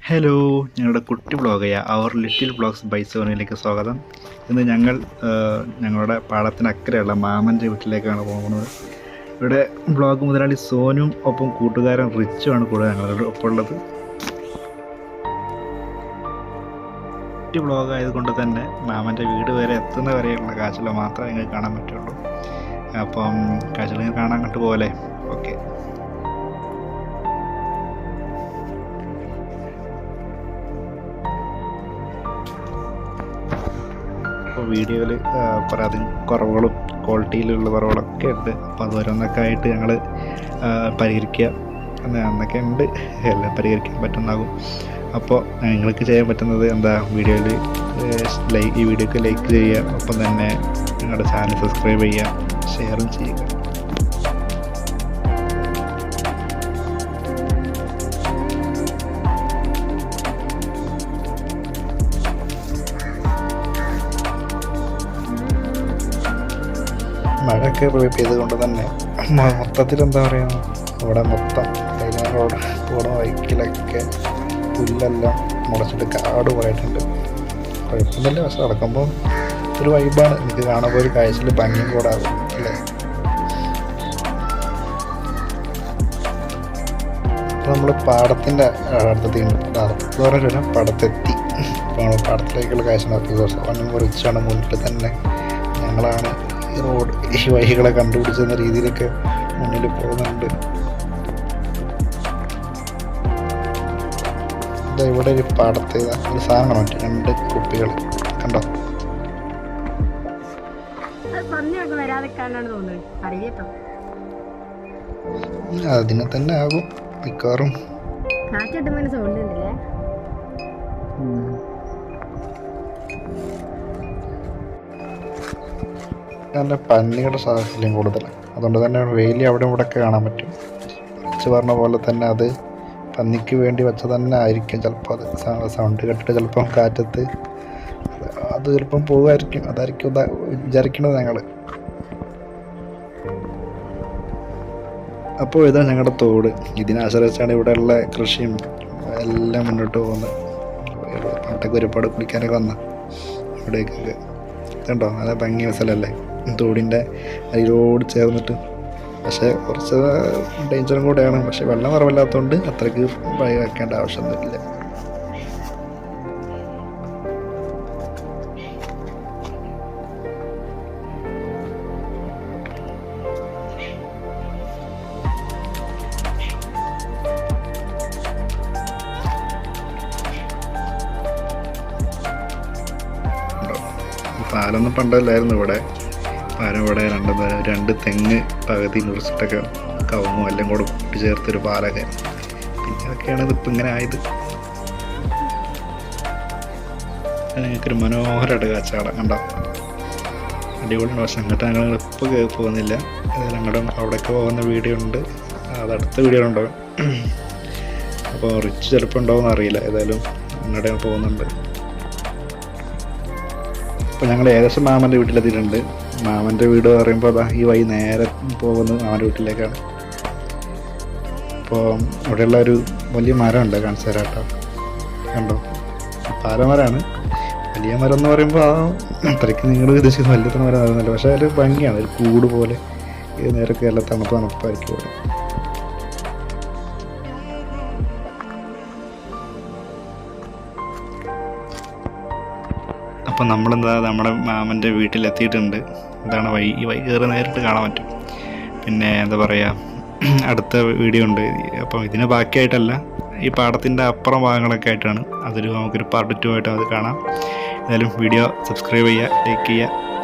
Hello, ഞങ്ങളുടെ കുട്ടി വ്ളോഗായ അവർ little vlogs by സോനിയിലേക്ക് സ്വാഗതം. ഇന്ന് ഞങ്ങളുടെ പാടത്തിനക്കരെയുള്ള മാമൻ്റെ വീട്ടിലേക്കാണ് പോകുന്നത്. ഇവിടെ വ്ളോഗ് മുതലാളി സോനും ഒപ്പം കൂട്ടുകാരൻ റിച്ചുമാണ് കൂടെ ഞങ്ങളുടെ ഒപ്പം ഉള്ളത്. കുട്ടി വ്ളോഗ് ആയതുകൊണ്ട് തന്നെ മാമൻ്റെ വീട് വരെ എത്തുന്ന വരെയുള്ള കാഴ്ചകൾ മാത്രമേ നിങ്ങൾക്ക് കാണാൻ പറ്റുള്ളൂ. അപ്പം കാഴ്ചകൾ കാണാൻ കണ്ടു പോലെ. ഓക്കെ, അപ്പോൾ വീഡിയോയിൽ കുറേ അധികം കുറവുകളും ക്വാളിറ്റിയിലുള്ള കുറവുകളൊക്കെ ഉണ്ട്. അപ്പോൾ അത് ഓരോന്നൊക്കെ ആയിട്ട് ഞങ്ങൾ പരിഹരിക്കുക എന്നൊക്കെ ഉണ്ട്. എല്ലാം പരിഹരിക്കാൻ പറ്റുന്നതാകും. അപ്പോൾ നിങ്ങൾക്ക് ചെയ്യാൻ പറ്റുന്നത് എന്താ, വീഡിയോയിൽ ഈ വീഡിയോക്ക് ലൈക്ക് ചെയ്യുക, ഒപ്പം തന്നെ നിങ്ങളുടെ ചാനൽ സബ്സ്ക്രൈബ് ചെയ്യുക, ഷെയറും ചെയ്യുക. മഴയൊക്കെ പെയ്തുകൊണ്ട് തന്നെ മൊത്തത്തിൽ എന്താ പറയുക, ഇവിടെ മൊത്തം റോഡ് പോണ വൈക്കിലൊക്കെ പുല്ലെല്ലാം മുളച്ചിട്ട് കാട് പോയിട്ടുണ്ട്. കുഴപ്പമൊന്നുമില്ല, പക്ഷെ നടക്കുമ്പോൾ ഒരു വൈബാണ്. എനിക്ക് കാണുമ്പോൾ ഒരു കാഴ്ചയിൽ ഭംഗിയും കൂടെ ആകും അല്ലേ. അപ്പോൾ നമ്മൾ പാടത്തിൻ്റെ അടുത്തെത്തി പറയില്ല, പടത്തെത്തി. അപ്പോൾ നമ്മൾ പാടത്തിലേക്കുള്ള കാഴ്ച നടത്തിയ ദിവസം വണ്ണം കുറിച്ചാണ് മുന്നിൽ തന്നെ ഞങ്ങളാണ് റോഡ് ഈ വഴികളെ കണ്ടുപിടിച്ചെന്ന രീതിയിലൊക്കെ മുന്നിൽ പോകുന്നുണ്ട്. ഇവിടെ ഒരു പാടത്ത് ഒരു സാധനം മറ്റു 2 കുപ്പികൾ കണ്ടോ. അതിനെ തന്നെ ആകും മിക്കവാറും. നല്ല പന്നിയുടെ സാഹചര്യം കൂടുതലാണ്. അതുകൊണ്ട് തന്നെ വെയിൽ അവിടെ ഇവിടെയൊക്കെ കാണാൻ പറ്റും. കുറച്ച് പറഞ്ഞ പോലെ തന്നെ അത് പന്നിക്ക് വേണ്ടി വെച്ച തന്നെ ആയിരിക്കും ചിലപ്പോൾ. അത് സൗണ്ട് കേട്ടിട്ട് ചിലപ്പം കാറ്റത്ത് അത് ചിലപ്പം പോകുമായിരിക്കും. അതായിരിക്കും വിചാരിക്കുന്നത് ഞങ്ങൾ. അപ്പോൾ ഇതാ ഞങ്ങളുടെ തോട്. ഇതിനെ ആശ്രയിച്ചാണ് ഇവിടെയുള്ള കൃഷിയും എല്ലാം മുന്നോട്ട് പോകുന്നത്. പണ്ടൊക്കെ ഒരുപാട് കുളിക്കാനൊക്കെ വന്ന ഇവിടേക്കൊക്കെ ഇതുണ്ടോ, നല്ല ഭംഗിയ സ്ഥലമല്ലേ തോടിൻ്റെ അരിയോട് ചേർന്നിട്ട്. പക്ഷേ കുറച്ച് ഡേഞ്ചറും കൂടെയാണ്. പക്ഷെ വെള്ളം കുറവില്ലാത്തതുകൊണ്ട് അത്രയ്ക്ക് ഭയം വെക്കേണ്ട ആവശ്യമൊന്നുമില്ല. പാലൊന്നും പണ്ടല്ലായിരുന്നു ഇവിടെ. പാലം ഇവിടെ 2 തെങ്ങ് പകുതി മുറിച്ചിട്ടൊക്കെ കവുങ്ങും എല്ലാം കൂടെ കൂട്ടിച്ചേർത്തൊരു പാലൊക്കെ. പിന്നെ അതൊക്കെയാണ് ഇതിപ്പോൾ ഇങ്ങനെ ആയത്. ഞങ്ങൾക്കൊരു മനോഹരമായിട്ട് കാഴ്ചകളാണ് കണ്ടോ, അടിപൊളിയാണ്. പക്ഷെ അങ്ങോട്ട് ഞങ്ങൾ ഇപ്പോൾ പോകുന്നില്ല. ഏതായാലും അങ്ങോട്ട് അവിടെയൊക്കെ പോകുന്ന വീഡിയോ ഉണ്ട്, അതടുത്ത വീഡിയോ ഉണ്ടാവും. അപ്പോൾ റിച്ച് ചിലപ്പോൾ ഉണ്ടാവുമെന്ന് അറിയില്ല. ഏതായാലും അങ്ങോട്ട് പോകുന്നുണ്ട്. അപ്പോൾ ഞങ്ങൾ ഏകദേശം മാമൻ്റെ വീട്ടിലെത്തിയിട്ടുണ്ട്. മാമൻ്റെ വീട് പറയുമ്പോൾ അതാ ഈ വഴി നേരെ പോകുന്നത് മാമൻ്റെ വീട്ടിലേക്കാണ്. അപ്പോൾ ഇവിടെയുള്ള ഒരു വലിയ മരമുണ്ട്, കാണിച്ചു തരാം കേട്ടോ. കണ്ടോ, പാലമരമാണ്. വലിയ മരം എന്ന് പറയുമ്പോൾ അത്രയ്ക്ക് നിങ്ങൾ ഉദ്ദേശിക്കുന്ന വലിയ മരം ആകുന്നില്ല. പക്ഷേ ഒരു ഭംഗിയാണ്, ഒരു കൂട് പോലെ. ഇത് നേരെ നല്ല തണുപ്പായിരിക്കും ഇവിടെ. അപ്പോൾ നമ്മളെന്താ നമ്മുടെ മാമൻ്റെ വീട്ടിലെത്തിയിട്ടുണ്ട്. ഇതാണ് വഴി. ഈ വഴി കയറി നേരിട്ട് കാണാൻ പറ്റും. പിന്നെ എന്താ പറയുക, അടുത്ത വീഡിയോ ഉണ്ട്. അപ്പം ഇതിന് ബാക്കിയായിട്ടല്ല, ഈ പാടത്തിൻ്റെ അപ്പുറം ഭാഗങ്ങളൊക്കെ ആയിട്ടാണ്. അതൊരു നമുക്കൊരു പാർട്ട് 2 ആയിട്ട് അത് കാണാം. എന്തായാലും വീഡിയോ സബ്സ്ക്രൈബ് ചെയ്യുക, ലൈക്ക് ചെയ്യുക.